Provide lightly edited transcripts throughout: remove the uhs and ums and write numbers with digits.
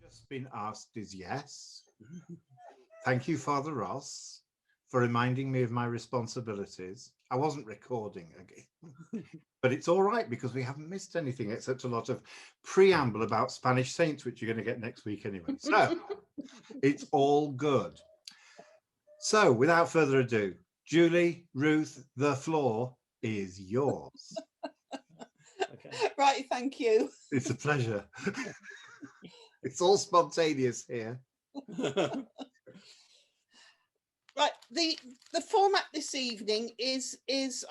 just been asked is yes. Thank you, Father Ross, for reminding me of my responsibilities. I wasn't recording again, but it's all right because we haven't missed anything except a lot of preamble about Spanish saints, which you're going to get next week anyway. So it's all good. So without further ado, Julie, Ruth, the floor is yours. Okay. Right, thank you. It's a pleasure. It's all spontaneous here. Right, the format this evening is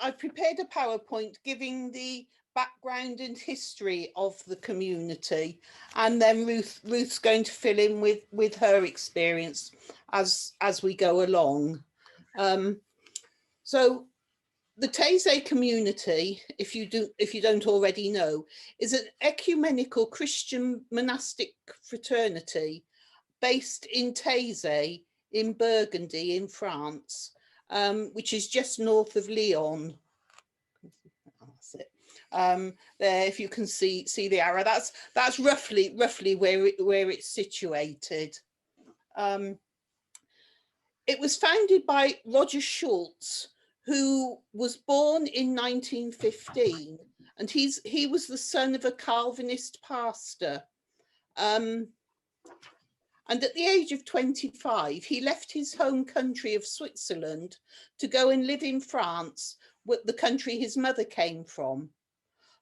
I've prepared a PowerPoint giving the background and history of the community, and then Ruth's going to fill in with her experience as we go along. So the Taizé community, if you don't already know, is an ecumenical Christian monastic fraternity based in Taizé in Burgundy in France, which is just north of Lyon. That's it. There, if you can see the arrow, that's roughly where it's situated. It was founded by Roger Schultz, who was born in 1915, and he was the son of a Calvinist pastor. And at the age of 25, he left his home country of Switzerland to go and live in France, the country his mother came from.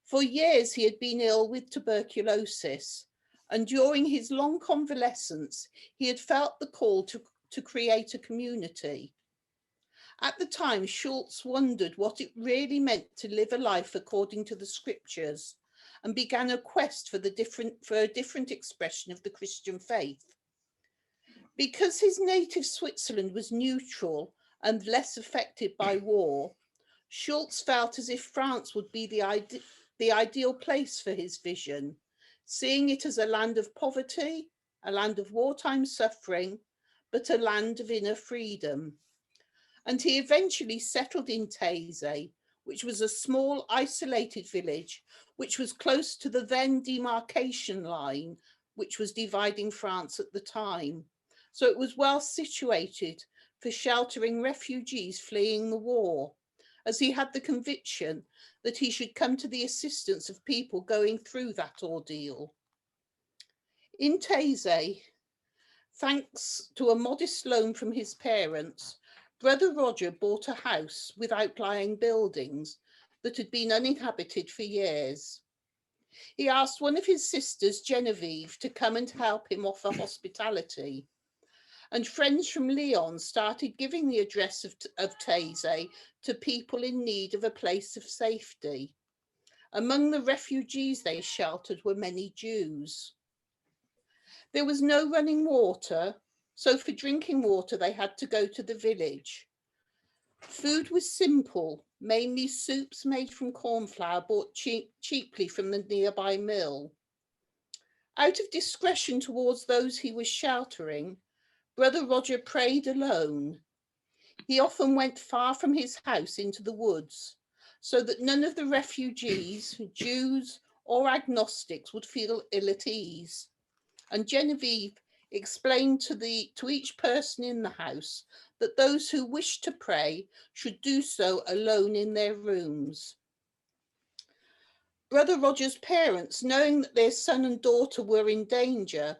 For years, he had been ill with tuberculosis, and during his long convalescence, he had felt the call to create a community. At the time, Schultz wondered what it really meant to live a life according to the scriptures, and began a quest for a different expression of the Christian faith. Because his native Switzerland was neutral and less affected by war, Schultz felt as if France would be the ideal place for his vision, seeing it as a land of poverty, a land of wartime suffering, but a land of inner freedom. And he eventually settled in Taizé, which was a small isolated village, which was close to the then demarcation line, which was dividing France at the time. So it was well situated for sheltering refugees fleeing the war, as he had the conviction that he should come to the assistance of people going through that ordeal. In Taizé, thanks to a modest loan from his parents, Brother Roger bought a house with outlying buildings that had been uninhabited for years. He asked one of his sisters, Genevieve, to come and help him offer hospitality. And friends from Lyon started giving the address of Taizé to people in need of a place of safety. Among the refugees they sheltered were many Jews. There was no running water, so for drinking water they had to go to the village. Food was simple, mainly soups made from corn flour bought cheaply from the nearby mill. Out of discretion towards those he was sheltering, Brother Roger prayed alone. He often went far from his house into the woods, so that none of the refugees, Jews or agnostics, would feel ill at ease. And Genevieve explained to each person in the house that those who wished to pray should do so alone in their rooms. Brother Roger's parents, knowing that their son and daughter were in danger,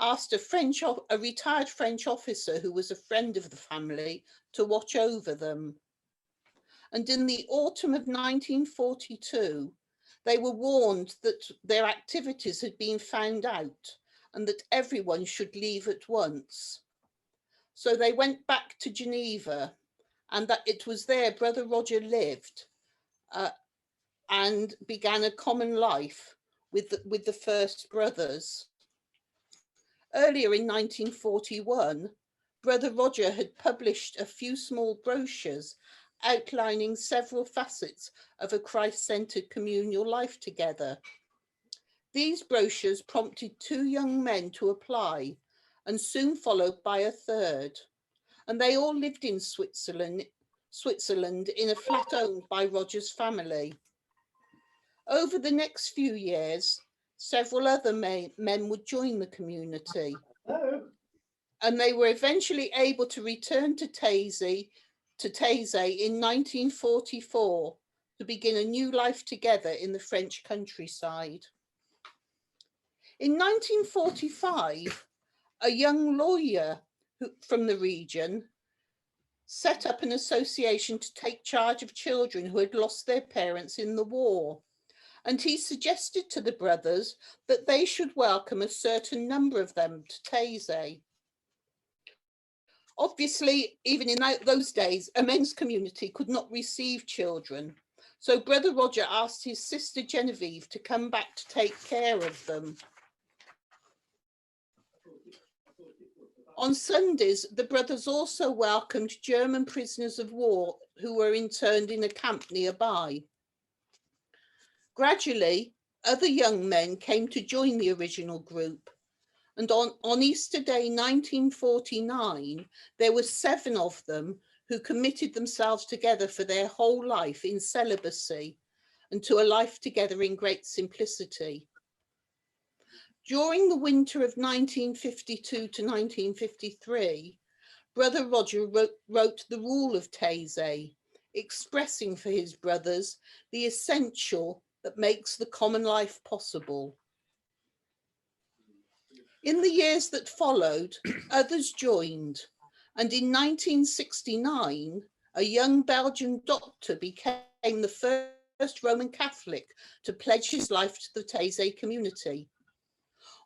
asked a retired French officer who was a friend of the family to watch over them. And in the autumn of 1942, they were warned that their activities had been found out and that everyone should leave at once. So they went back to Geneva, and that it was there Brother Roger lived and began a common life with the first brothers. Earlier in 1941, Brother Roger had published a few small brochures outlining several facets of a Christ-centered communal life together. These brochures prompted 2 young men to apply, and soon followed by a third. And they all lived in Switzerland in a flat owned by Roger's family. Over the next few years, several other men would join the community. And they were eventually able to return to Taizé in 1944 to begin a new life together in the French countryside. In 1945, a young lawyer from the region set up an association to take charge of children who had lost their parents in the war. And he suggested to the brothers that they should welcome a certain number of them to Taizé. Obviously, even in those days, a men's community could not receive children. So Brother Roger asked his sister Genevieve to come back to take care of them. On Sundays, the brothers also welcomed German prisoners of war who were interned in a camp nearby. Gradually, other young men came to join the original group. And on Easter Day 1949, there were 7 of them who committed themselves together for their whole life in celibacy and to a life together in great simplicity. During the winter of 1952 to 1953, Brother Roger wrote the Rule of Taizé, expressing for his brothers the essential that makes the common life possible. In the years that followed, others joined, and in 1969, a young Belgian doctor became the first Roman Catholic to pledge his life to the Taizé community.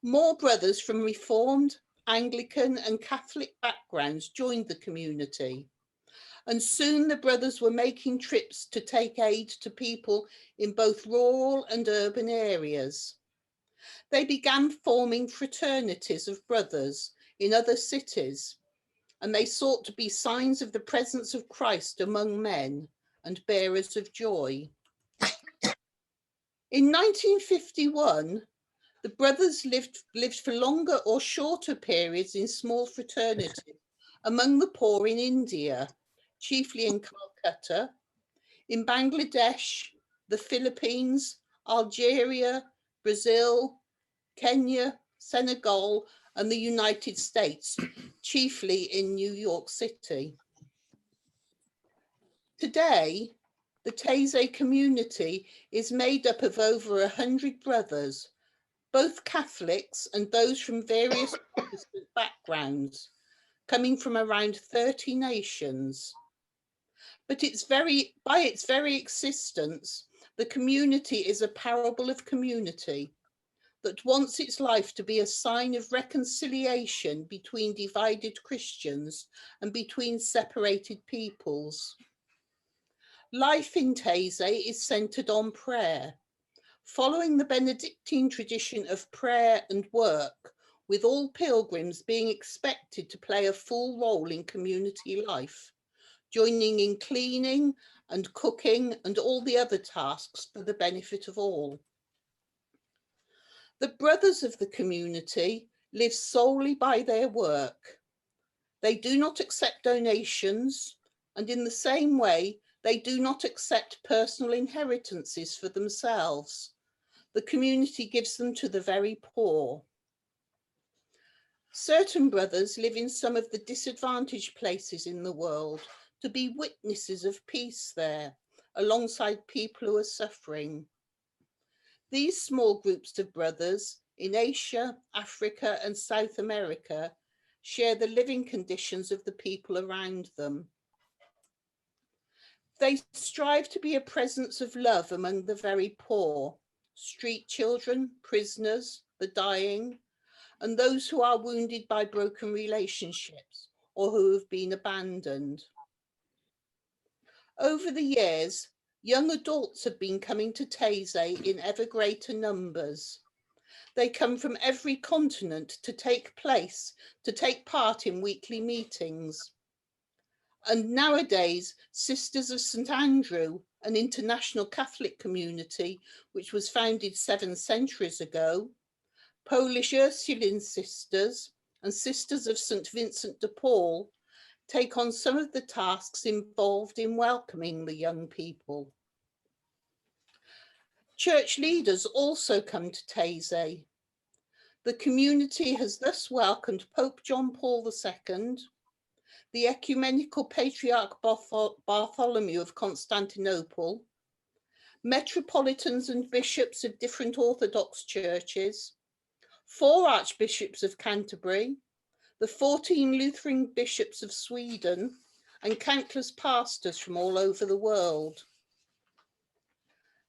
More brothers from Reformed, Anglican and Catholic backgrounds joined the community, and soon the brothers were making trips to take aid to people in both rural and urban areas. They began forming fraternities of brothers in other cities, and they sought to be signs of the presence of Christ among men and bearers of joy. In 1951, the brothers lived for longer or shorter periods in small fraternities among the poor in India, chiefly in Calcutta, in Bangladesh, the Philippines, Algeria, Brazil, Kenya, Senegal, and the United States, chiefly in New York City. Today, the Taizé community is made up of over 100 brothers, both Catholics and those from various Protestant backgrounds, coming from around 30 nations. But by its very existence, the community is a parable of community that wants its life to be a sign of reconciliation between divided Christians and between separated peoples. Life in Taizé is centered on prayer, following the Benedictine tradition of prayer and work, with all pilgrims being expected to play a full role in community life, joining in cleaning and cooking and all the other tasks for the benefit of all. The brothers of the community live solely by their work. They do not accept donations, and in the same way, they do not accept personal inheritances for themselves. The community gives them to the very poor. Certain brothers live in some of the disadvantaged places in the world to be witnesses of peace there, alongside people who are suffering. These small groups of brothers in Asia, Africa, and South America share the living conditions of the people around them. They strive to be a presence of love among the very poor, street children, prisoners, the dying, and those who are wounded by broken relationships or who have been abandoned. Over the years, young adults have been coming to Taizé in ever greater numbers. They come from every continent to take part in weekly meetings. And nowadays, Sisters of St. Andrew, an international Catholic community, which was founded 7 centuries ago, Polish Ursuline sisters, and Sisters of St. Vincent de Paul take on some of the tasks involved in welcoming the young people. Church leaders also come to Taizé. The community has thus welcomed Pope John Paul II, the Ecumenical Patriarch Bartholomew of Constantinople, metropolitans and bishops of different Orthodox churches, 4 archbishops of Canterbury, the 14 Lutheran bishops of Sweden, and countless pastors from all over the world.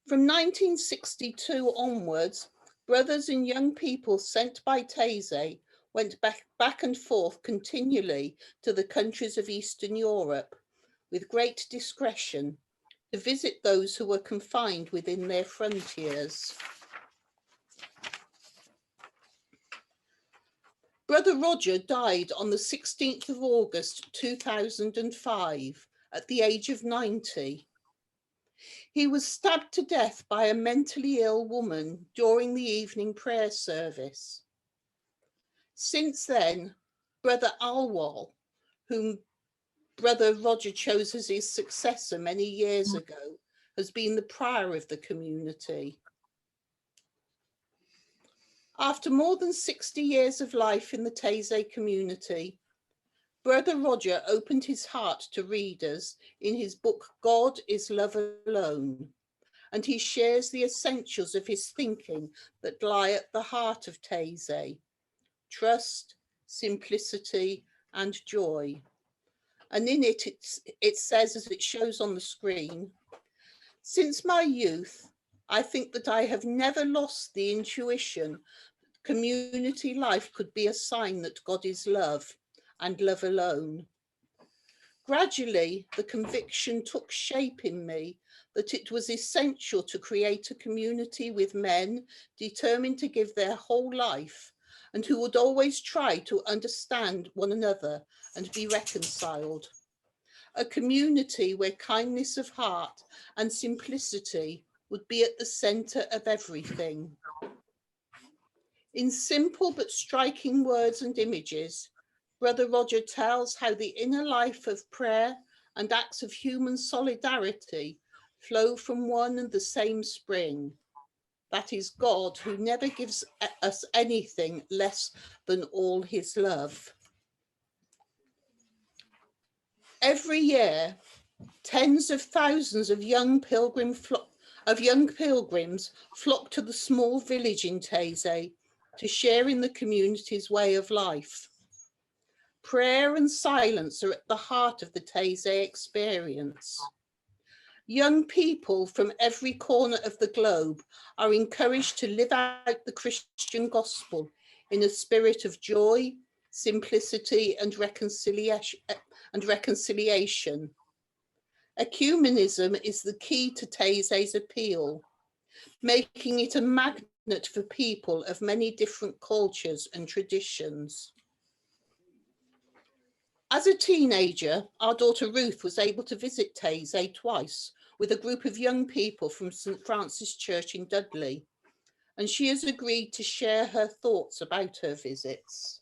From 1962 onwards, brothers and young people sent by Taizé went back and forth continually to the countries of Eastern Europe with great discretion to visit those who were confined within their frontiers. Brother Roger died on the 16th of August 2005 at the age of 90. He was stabbed to death by a mentally ill woman during the evening prayer service. Since then, Brother Alwal, whom Brother Roger chose as his successor many years ago, has been the prior of the community. After more than 60 years of life in the Taizé community, Brother Roger opened his heart to readers in his book, God is Love Alone, and he shares the essentials of his thinking that lie at the heart of Taizé: trust, simplicity, and joy. And in it, it says, as it shows on the screen, since my youth, I think that I have never lost the intuition that community life could be a sign that God is love and love alone. Gradually, the conviction took shape in me that it was essential to create a community with men determined to give their whole life and who would always try to understand one another and be reconciled. A community where kindness of heart and simplicity would be at the center of everything. In simple but striking words and images, Brother Roger tells how the inner life of prayer and acts of human solidarity flow from one and the same spring. That is God, who never gives us anything less than all his love. Every year, tens of thousands of young pilgrims flock to the small village in Taizé to share in the community's way of life. Prayer and silence are at the heart of the Taizé experience. Young people from every corner of the globe are encouraged to live out the Christian gospel in a spirit of joy, simplicity, and reconciliation. Ecumenism is the key to Taizé's appeal, making it a magnet for people of many different cultures and traditions. As a teenager, our daughter Ruth was able to visit Taizé twice with a group of young people from St. Francis Church in Dudley, and she has agreed to share her thoughts about her visits.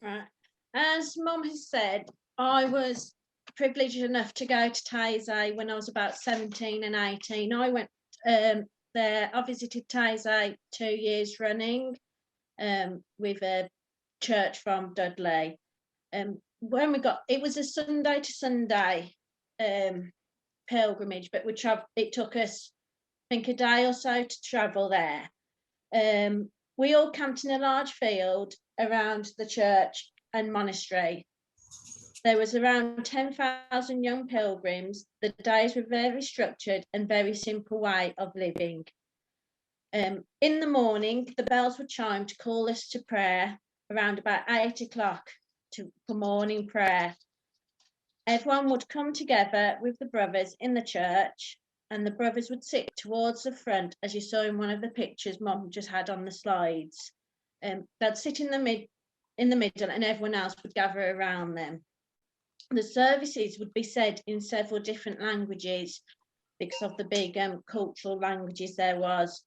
Right. As Mum has said, I was privileged enough to go to Taizé when I was about 17 and 18. I went there. I visited Taizé 2 years running with a church from Dudley. When we got, it was a Sunday to Sunday pilgrimage, but it took us, I think, a day or so to travel there. We all camped in a large field around the church and monastery. There was around 10,000 young pilgrims. The days were very structured and very simple way of living. In the morning, the bells would chime to call us to prayer around about 8 o'clock for morning prayer. Everyone would come together with the brothers in the church, and the brothers would sit towards the front, as you saw in one of the pictures Mum just had on the slides. They'd sit in the middle, and everyone else would gather around them. The services would be said in several different languages because of the big cultural languages there was.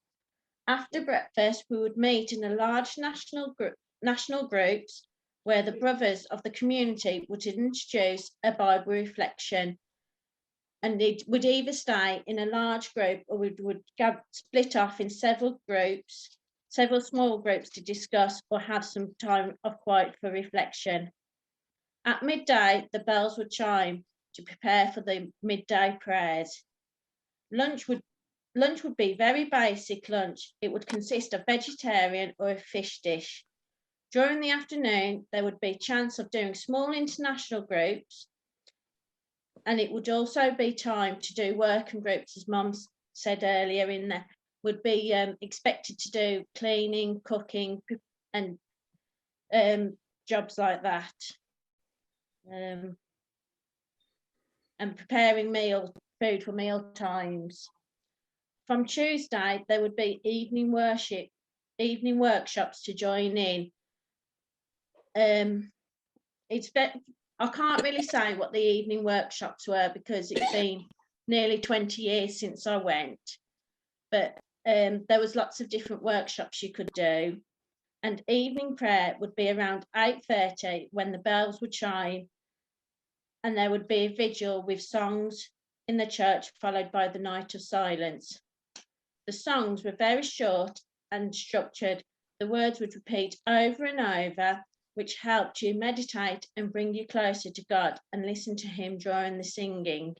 After breakfast, we would meet in a large national groups where the brothers of the community would introduce a Bible reflection. and it would either stay in a large group or we would split off in several small groups to discuss or have some time of quiet for reflection. At midday, the bells would chime to prepare for the midday prayers. Lunch would be very basic lunch. It would consist of vegetarian or a fish dish. During the afternoon, there would be a chance of doing small international groups, and it would also be time to do work and groups, as Mum said earlier in there, would be expected to do cleaning, cooking, and jobs like that. And preparing food for meal times. From Tuesday, there would be evening workshops to join in. I can't really say what the evening workshops were because it's been nearly 20 years since I went, but there was lots of different workshops you could do, and evening prayer would be around 8:30 when the bells would chime, and there would be a vigil with songs in the church followed by the night of silence. The songs were very short and structured. The words would repeat over and over, which helped you meditate and bring you closer to God and listen to Him during the singing.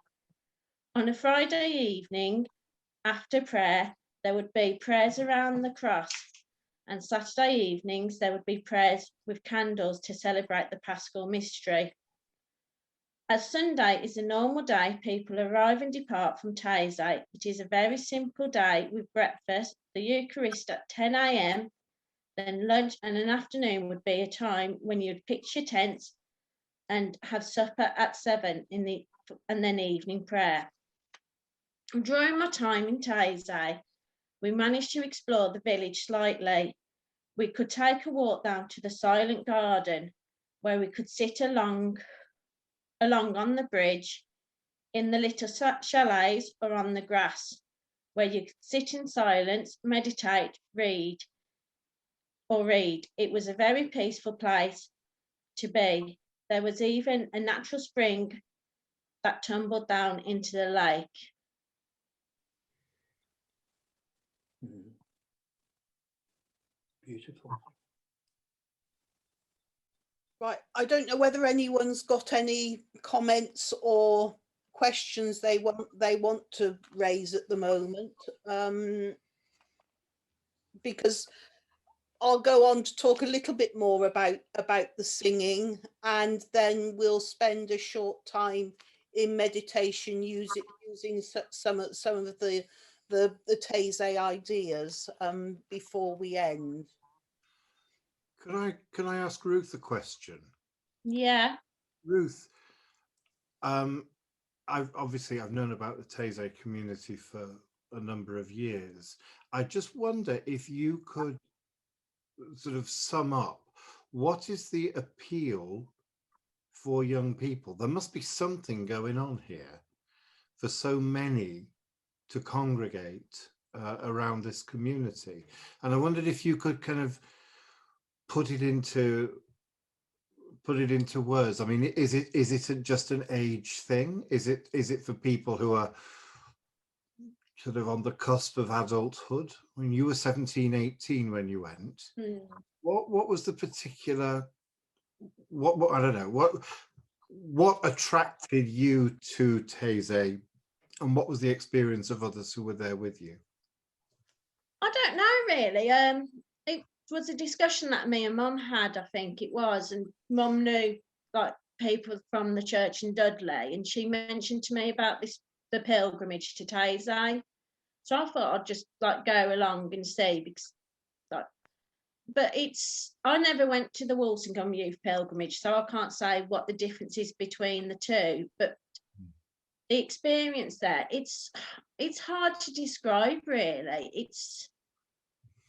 On a Friday evening, after prayer, there would be prayers around the cross, and Saturday evenings, there would be prayers with candles to celebrate the Paschal mystery. As Sunday is a normal day, people arrive and depart from Taizé. It is a very simple day with breakfast, the Eucharist at 10 a.m, then lunch, and an afternoon would be a time when you'd pitch your tents and have supper at 7 and then evening prayer. During my time in Taizé, we managed to explore the village slightly. We could take a walk down to the silent garden where we could sit along on the bridge, in the little chalets or on the grass, where you could sit in silence, meditate, read. It was a very peaceful place to be. There was even a natural spring that tumbled down into the lake. Beautiful. Right, I don't know whether anyone's got any comments or questions they want to raise at the moment, because I'll go on to talk a little bit more about the singing, and then we'll spend a short time in meditation using some of the Taizé ideas before we end. Can I ask Ruth a question? Yeah. Ruth, I've known about the Taizé community for a number of years. I just wonder if you could sort of sum up, what is the appeal for young people? There must be something going on here for so many to congregate around this community. And I wondered if you could kind of put it into words. I mean, is it just an age thing? Is it for people who are sort of on the cusp of adulthood? I mean, you were 17, 18 when you went. What was the particular, what I don't know, what attracted you to Taizé, and what was the experience of others who were there with you? I don't know really. It was a discussion that me and Mum had, I think it was, and Mum knew like people from the church in Dudley, and she mentioned to me about the pilgrimage to Taizé. So I thought I'd just like go along and see, because but I never went to the Walsingham Youth Pilgrimage, so I can't say what the difference is between the two, but the experience there, it's hard to describe really.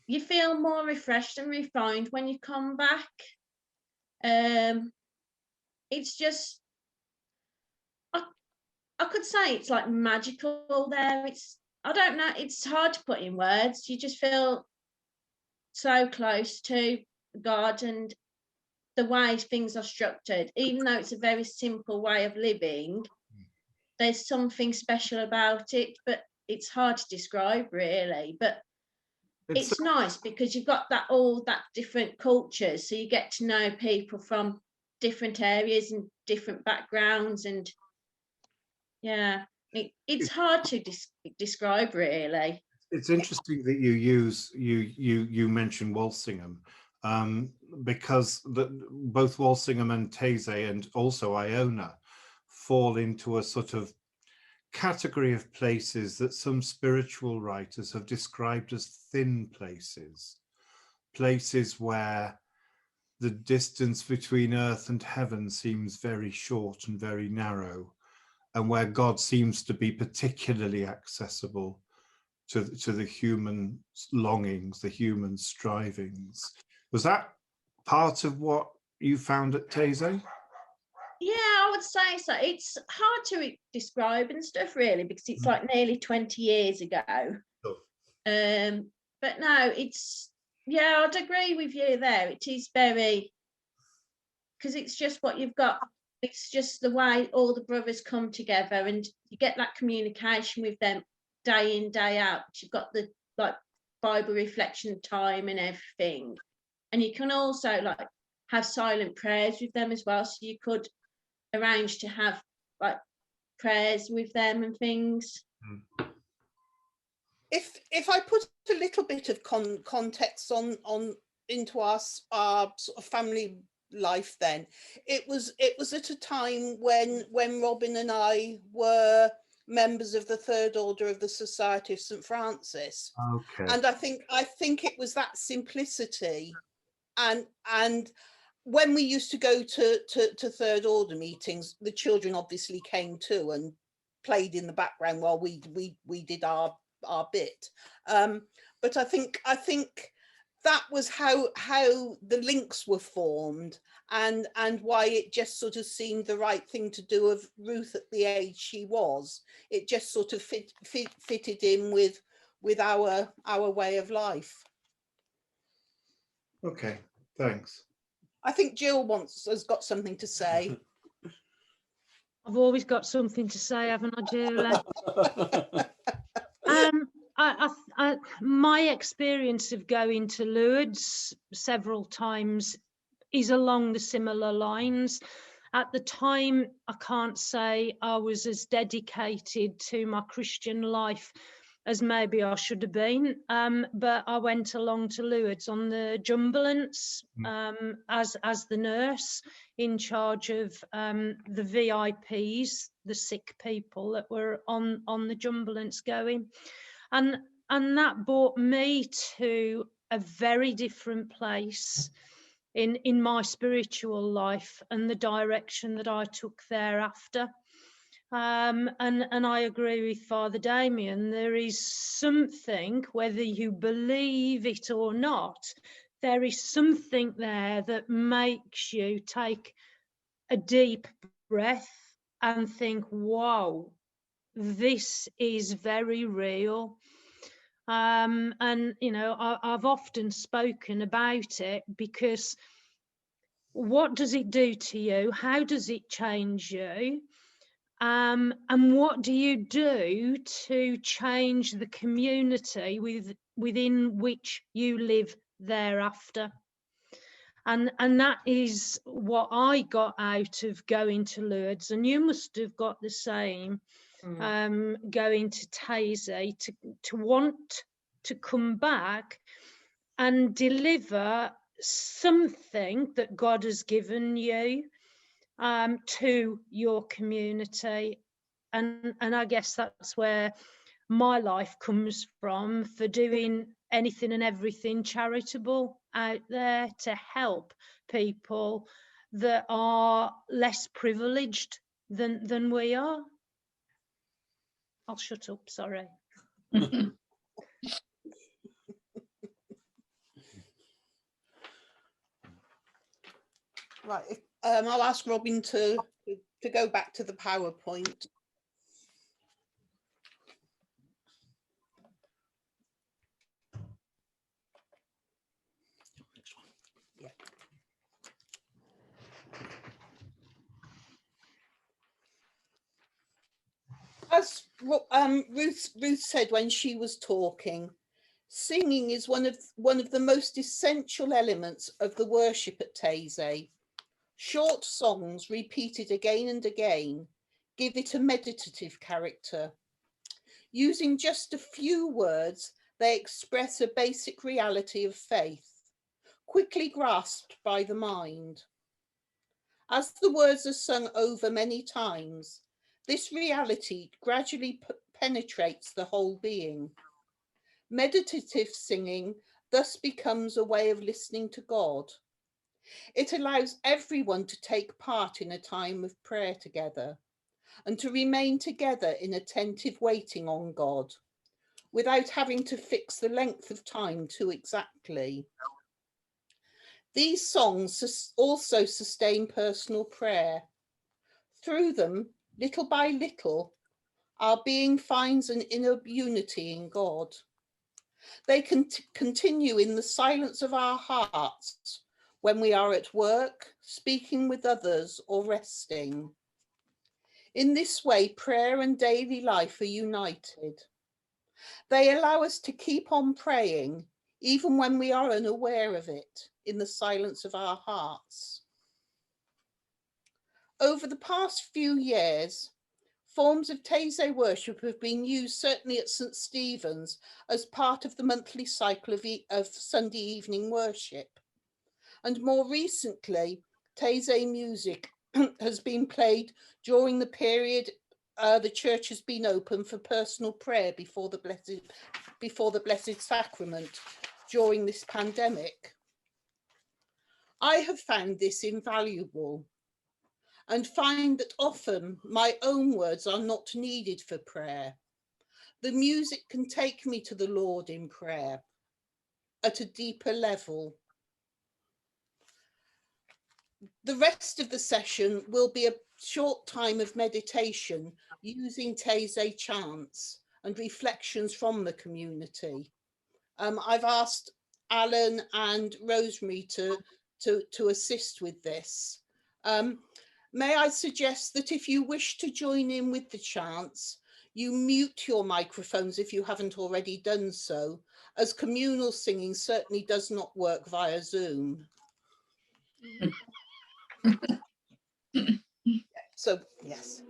You feel more refreshed and refined when you come back. It's just, I could say it's like magical there. I don't know, it's hard to put in words. You just feel so close to God and the way things are structured, even though it's a very simple way of living. there's something special about it, but it's hard to describe really. But it's nice because you've got all that different cultures, so you get to know people from different areas and different backgrounds, and yeah, it's hard to describe really. It's interesting that you mentioned Walsingham, because both Walsingham and Taizé and also Iona fall into a sort of category of places that some spiritual writers have described as thin places, places where the distance between earth and heaven seems very short and very narrow, and where God seems to be particularly accessible to the human longings, the human strivings. Was that part of what you found at Taizé? Yeah, I would say so. It's hard to describe and stuff really, because it's like nearly 20 years ago. Sure. But no, yeah, I'd agree with you there. It is very, because it's just what you've got. It's just the way all the brothers come together, and you get that communication with them day in, day out. You've got the like Bible reflection time and everything, and you can also like have silent prayers with them as well. So you could arrange to have like prayers with them and things. If I put a little bit of context on into our sort of family life, then it was at a time when Robin and I were members of the Third Order of the Society of St. Francis. Okay. And I think it was that simplicity, and when we used to go to Third Order meetings, the children obviously came too and played in the background while we did our bit. But I think that was how the links were formed, and why it just sort of seemed the right thing to do of Ruth at the age she was. It just sort of fitted in with our way of life. Okay, thanks. I think Jill has got something to say. I've always got something to say, haven't I, Julie? My experience of going to Lourdes several times is along the similar lines. At the time, I can't say I was as dedicated to my Christian life as maybe I should have been, but I went along to Lourdes on the Jumbulance as the nurse in charge of the VIPs, the sick people that were on the Jumbulance going, and that brought me to a very different place in my spiritual life and the direction that I took thereafter. And I agree with Father Damien. There is something, whether you believe it or not, there is something there that makes you take a deep breath and think, wow, this is very real. And, you know, I've often spoken about it, because what does it do to you? How does it change you? And what do you do to change the community within which you live thereafter? And that is what I got out of going to Lourdes, and you must have got the same. Going to Taizé, to want to come back and deliver something that God has given you to your community. And I guess that's where my life comes from, for doing anything and everything charitable out there to help people that are less privileged than we are. I'll shut up, sorry. Right, I'll ask Robin to go back to the PowerPoint. Yeah. as Ruth said when she was talking, singing is one of the most essential elements of the worship at Taizé. Short songs repeated again and again give it a meditative character. Using just a few words, they express a basic reality of faith, quickly grasped by the mind. As the words are sung over many times, this reality gradually penetrates the whole being. Meditative singing thus becomes a way of listening to God. It allows everyone to take part in a time of prayer together and to remain together in attentive waiting on God without having to fix the length of time too exactly. These songs also sustain personal prayer. Through them, little by little, our being finds an inner unity in God. They can continue in the silence of our hearts when we are at work, speaking with others, or resting. In this way, prayer and daily life are united. They allow us to keep on praying, even when we are unaware of it, in the silence of our hearts. Over the past few years, forms of Taizé worship have been used, certainly at St. Stephen's, as part of the monthly cycle of Sunday evening worship. And more recently, Taizé music has been played during the period the church has been open for personal prayer before the Blessed Sacrament during this pandemic. I have found this invaluable and find that often my own words are not needed for prayer. The music can take me to the Lord in prayer at a deeper level. The rest of the session will be a short time of meditation using Taizé chants and reflections from the community. I've asked Alan and Rosemary to assist with this. May I suggest that if you wish to join in with the chants, you mute your microphones if you haven't already done so, as communal singing certainly does not work via Zoom. So, yes.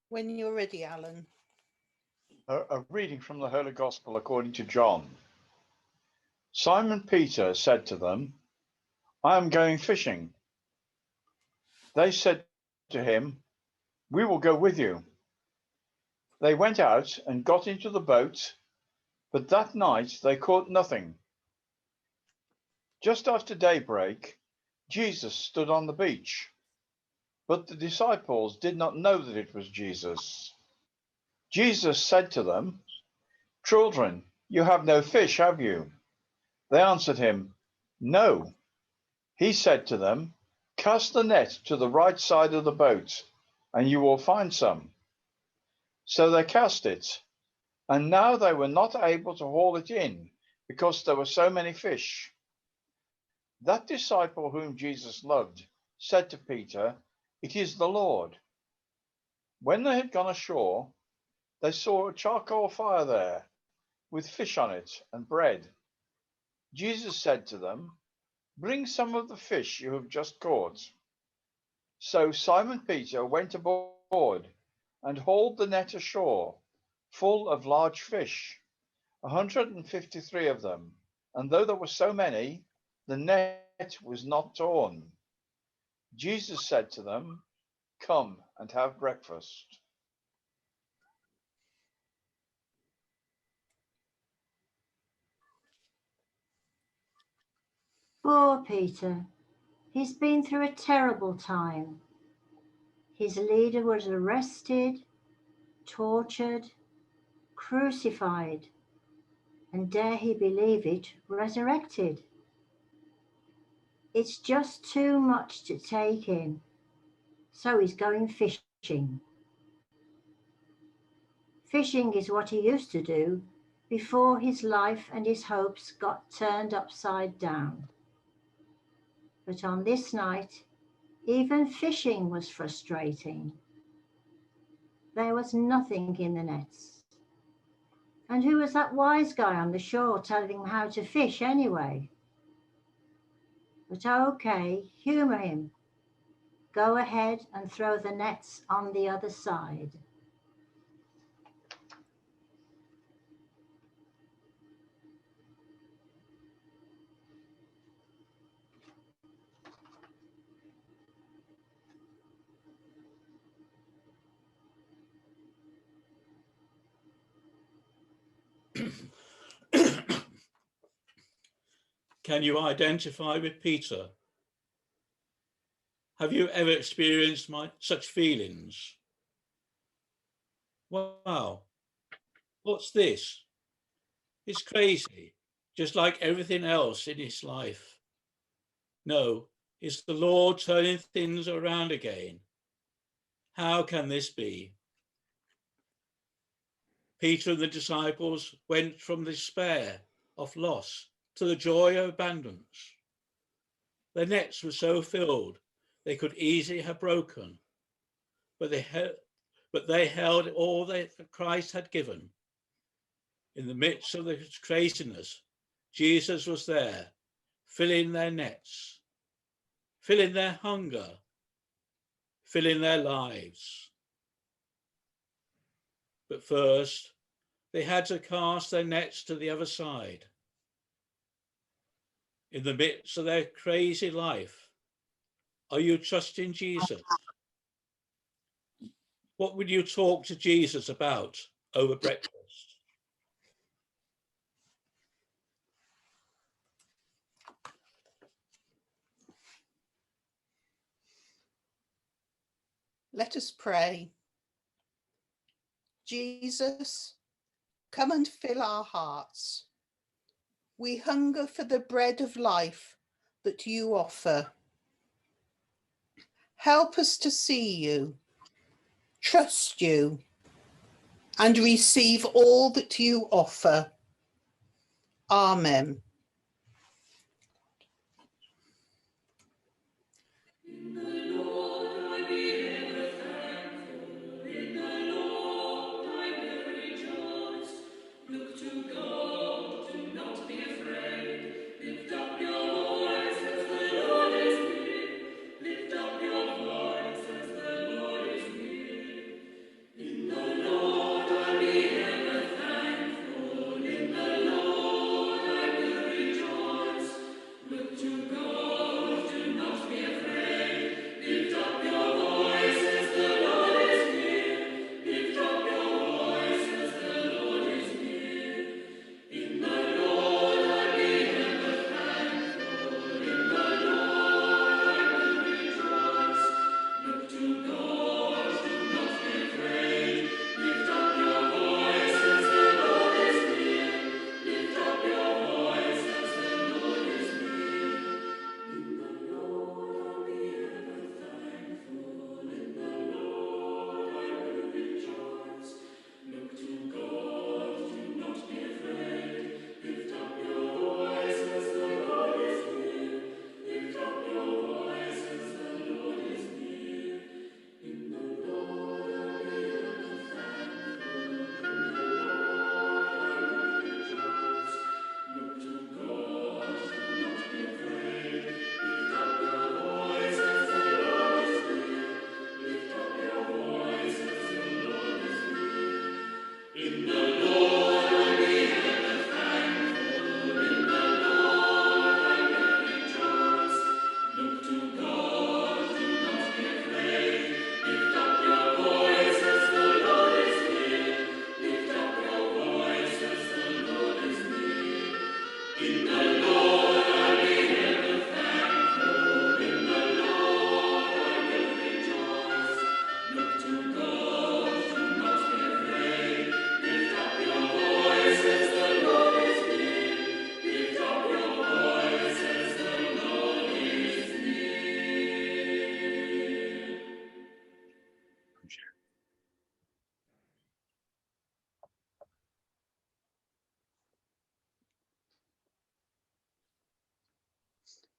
When you're ready, Alan. A reading from the Holy Gospel according to John. Simon Peter said to them, I am going fishing. They said to him, we will go with you. They went out and got into the boat, but that night they caught nothing. Just after daybreak, Jesus stood on the beach, but the disciples did not know that it was Jesus. Jesus said to them, children, you have no fish, have you? They answered him, no. He said to them, cast the net to the right side of the boat, and you will find some. So they cast it, and now they were not able to haul it in, because there were so many fish. That disciple whom Jesus loved said to Peter, it is the Lord. When they had gone ashore, they saw a charcoal fire there, with fish on it and bread. Jesus said to them, bring some of the fish you have just caught. So Simon Peter went aboard and hauled the net ashore, full of large fish, 153 of them. And though there were so many, the net was not torn. Jesus said to them, come and have breakfast. Poor Peter. He's been through a terrible time. His leader was arrested, tortured, crucified, and dare he believe it, resurrected. It's just too much to take in, so he's going fishing. Fishing is what he used to do before his life and his hopes got turned upside down. But on this night, even fishing was frustrating. There was nothing in the nets. And who was that wise guy on the shore telling him how to fish anyway? But okay, humour him. Go ahead and throw the nets on the other side. Can you identify with Peter? Have you ever experienced such feelings? Wow, what's this? It's crazy, just like everything else in his life. No, it's the Lord turning things around again. How can this be? Peter and the disciples went from despair of loss to the joy of abundance. Their nets were so filled they could easily have broken, but they held all that Christ had given. In the midst of the craziness, Jesus was there, filling their nets, filling their hunger, filling their lives. But first, they had to cast their nets to the other side. In the midst of their crazy life, are you trusting Jesus? What would you talk to Jesus about over breakfast? Let us pray. Jesus, come and fill our hearts. We hunger for the bread of life that you offer. Help us to see you, trust you, and receive all that you offer. Amen.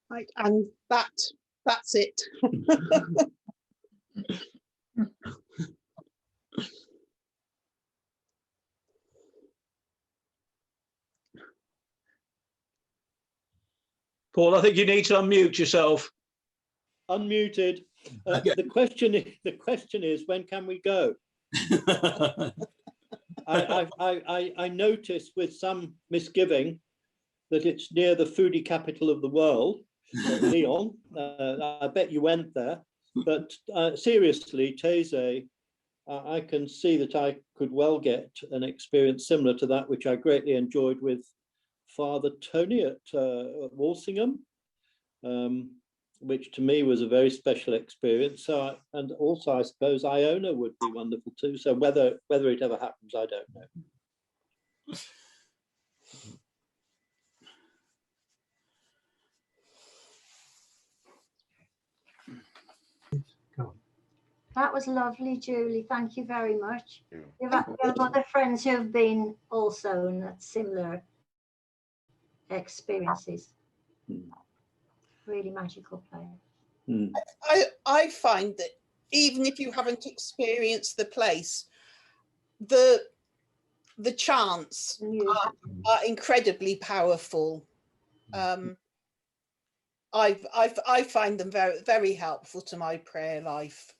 Right, and that's it. Paul, I think you need to unmute yourself. Unmuted. The question is, when can we go? I noticed with some misgiving that it's near the foodie capital of the world, Lyon. I bet you went there. But seriously, Taizé, I can see that I could well get an experience similar to that, which I greatly enjoyed with Father Tony at Walsingham, which to me was a very special experience. So, and also I suppose Iona would be wonderful too. So whether it ever happens, I don't know. That was lovely, Julie. Thank you very much. You have other friends who have been also in that similar experiences. Really magical place. I find that even if you haven't experienced the place, the chants are incredibly powerful. I find them very, very helpful to my prayer life,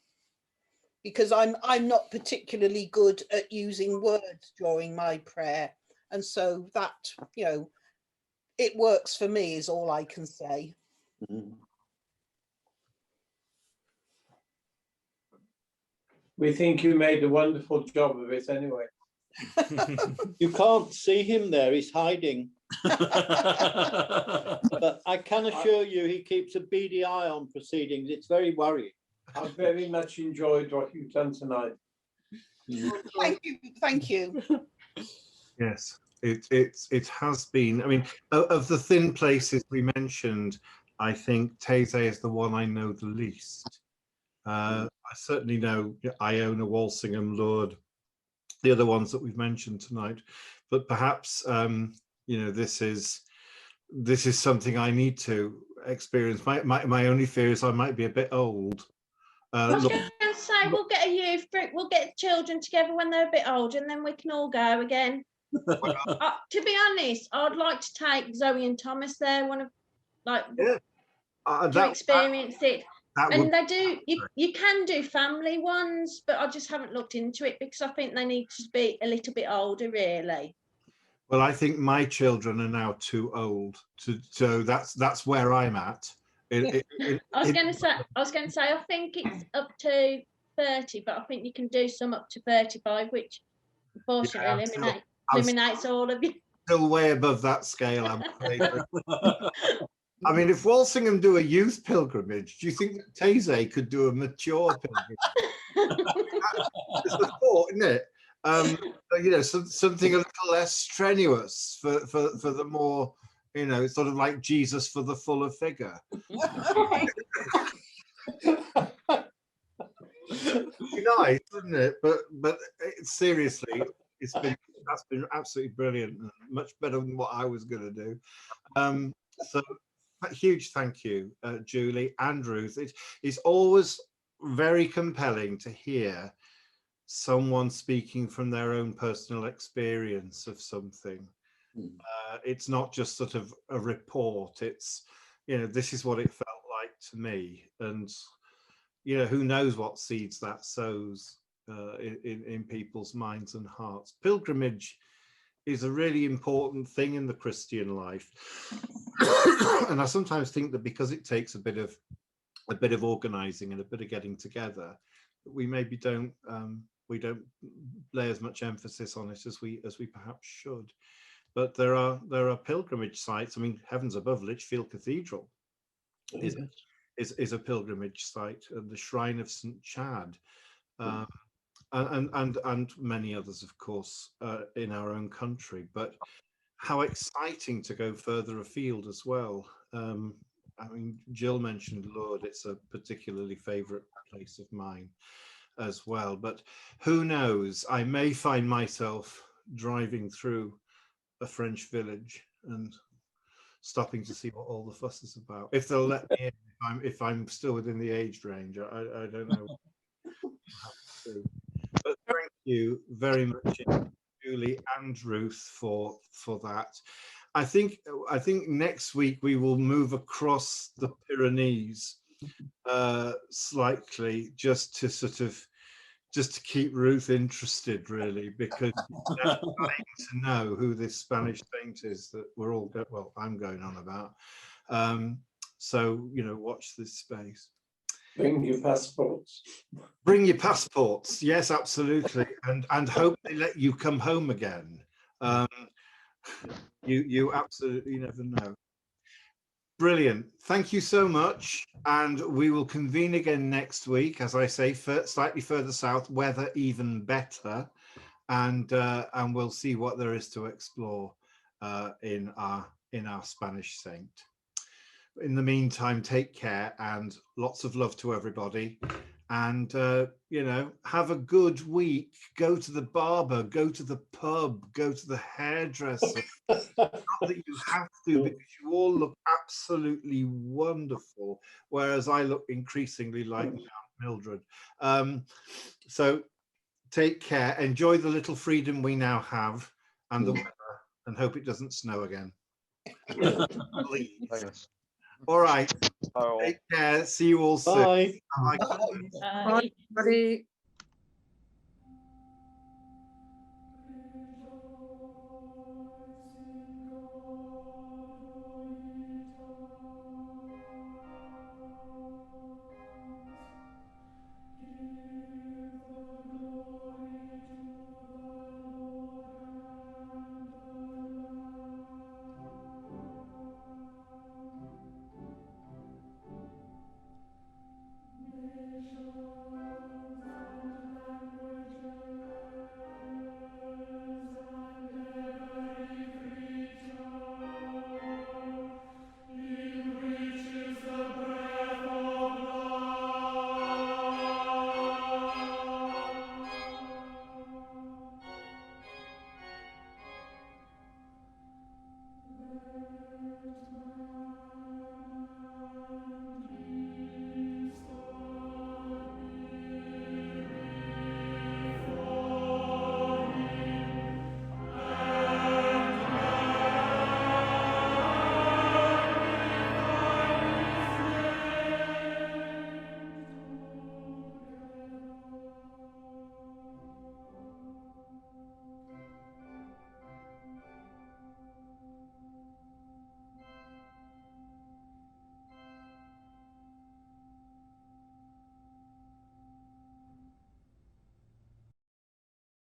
because I'm not particularly good at using words during my prayer, and so that, you know, it works for me is all I can say. We think you made a wonderful job of it anyway. You can't see him there, he's hiding. But I can assure you he keeps a beady eye on proceedings. It's very worrying. I very much enjoyed what you've done tonight. Thank you. Yes, it has been. I mean, of the thin places we mentioned, I think Taizé is the one I know the least. I certainly know Iona, Walsingham, Lourdes, the other ones that we've mentioned tonight, but perhaps you know, this is something I need to experience. My only fear is I might be a bit old. I was going to say, we'll get a youth group, we'll get children together when they're a bit older, and then we can all go again. To be honest, I'd like to take Zoe and Thomas there, to experience it. And they do, you can do family ones, but I just haven't looked into it because I think they need to be a little bit older, really. Well, I think my children are now too old so that's where I'm at. I was going to say, I think it's up to 30, but I think you can do some up to 35, which unfortunately eliminates all of you. Still way above that scale, I'm afraid. I mean, if Walsingham do a youth pilgrimage, do you think that Taizé could do a mature pilgrimage? It's the thought, isn't it? You know, something a little less strenuous for the more, you know, sort of like Jesus for the fuller figure. Nice, isn't it? But seriously, that's been absolutely brilliant, much better than what I was going to do. So a huge thank you, Julie and Ruth. It's always very compelling to hear someone speaking from their own personal experience of something. It's not just sort of a report. It's, you know, this is what it felt like to me, and you know, who knows what seeds that sows in people's minds and hearts. Pilgrimage is a really important thing in the Christian life, and I sometimes think that because it takes a bit of organizing and a bit of getting together, we maybe don't lay as much emphasis on it as we perhaps should. But there are pilgrimage sites. I mean, heavens above, Lichfield Cathedral is a pilgrimage site, and the Shrine of St. Chad, and many others, of course, in our own country. But how exciting to go further afield as well. I mean, Jill mentioned Lourdes. It's a particularly favourite place of mine as well. But who knows? I may find myself driving through a French village and stopping to see what all the fuss is about. If they'll let me in, if I'm still within the age range, I don't know. But thank you very much, Julie and Ruth, for that. I think next week we will move across the Pyrenees slightly, just to keep Ruth interested, really, because I'm trying to know who this Spanish saint is that we're all I'm going on about. So watch this space. Bring your passports. Bring your passports. Yes, absolutely, and hope they let you come home again. You absolutely never know. Brilliant. Thank you so much. And we will convene again next week, as I say, slightly further south, weather even better. And we'll see what there is to explore in our Spanish saint. In the meantime, take care and lots of love to everybody. And, have a good week. Go to the barber, go to the pub, go to the hairdresser. Not that you have to, because you all look absolutely wonderful, whereas I look increasingly like Mildred. So take care. Enjoy the little freedom we now have and the weather, and hope it doesn't snow again. Please. All right. Take care. See you all soon. Bye. Bye. Bye. Bye.